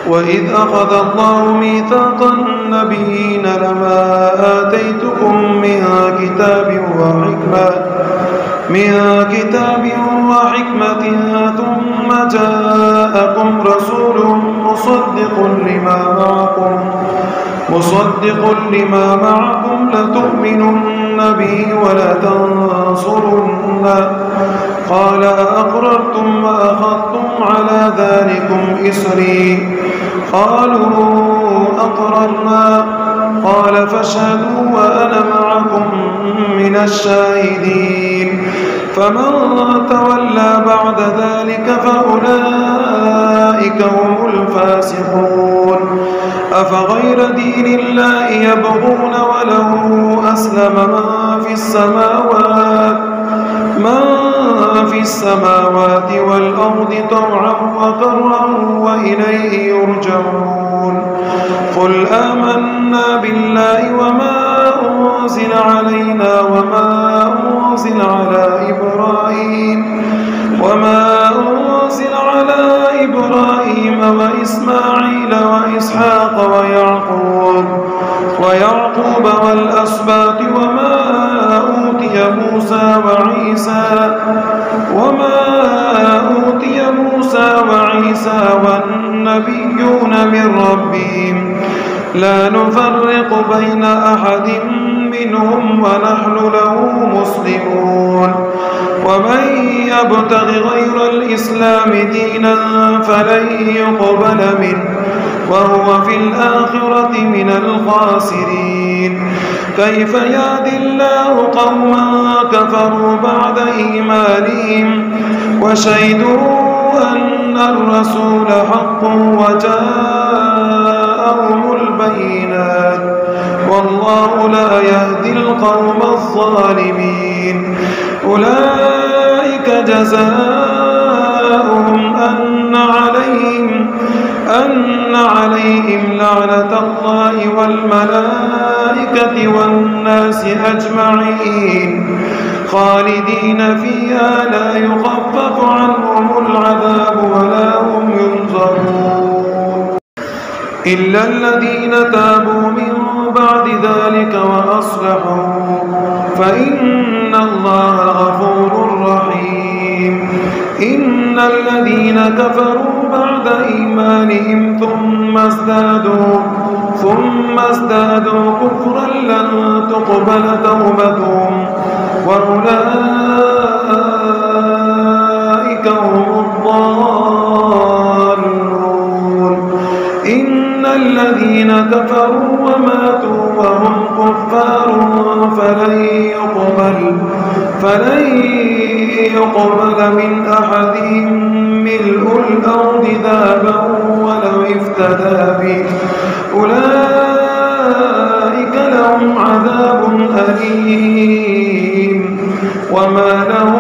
وإذ أخذ الله ميثاق النبيين لما آتيتكم من كتاب وحكمة ثم جاءكم رسول مصدق لما معكم لتؤمنن به ولتنصرنه قال أأقررتم وأخذتم على ذلكم إصري قالوا أقررنا قال فاشهدوا وأنا معكم من الشاهدين فمن تولى بعد ذلك فأولئك هم الفاسقون أفغير دين الله يبغون وله أسلم من في السماوات والأرض طوعا وكرها وإليه يرجعون قل آمنا بالله وما أنزل علينا وما أنزل على إبراهيم وإسماعيل وإسحاق ويعقوب والأسباط وما أوتي موسى وعيسى والنبيون من ربهم لا نفرق بين أحد منهم ونحن له مسلمون ومن يبتغ غير الإسلام دينا فلن يقبل منه وهو في الآخرة من الخاسرين كيف يهدي الله قوما كفروا بعد إيمانهم وشهدوا أن الرسول حق وجاءهم البينات والله لا يهدي القوم الظالمين أولئك جزاؤهم أن عليهم لعنة الله والملائكة والناس أجمعين خالدين فيها لا يخفف عنهم العذاب ولا هم ينظرون إلا الذين تابوا من بعد ذلك وأصلحوا فإن الله غفور رحيم إن الذين كفروا بعد إيمانهم ثم ازدادوا كفرا لن تقبل توبتهم وأولئك هم الضالون إن الذين كفروا وماتوا وهم كفار فلن يقبل من أحدهم ملء الأرض ذهبا ولو افتدى به أولئك لهم عذاب أليم وما لهم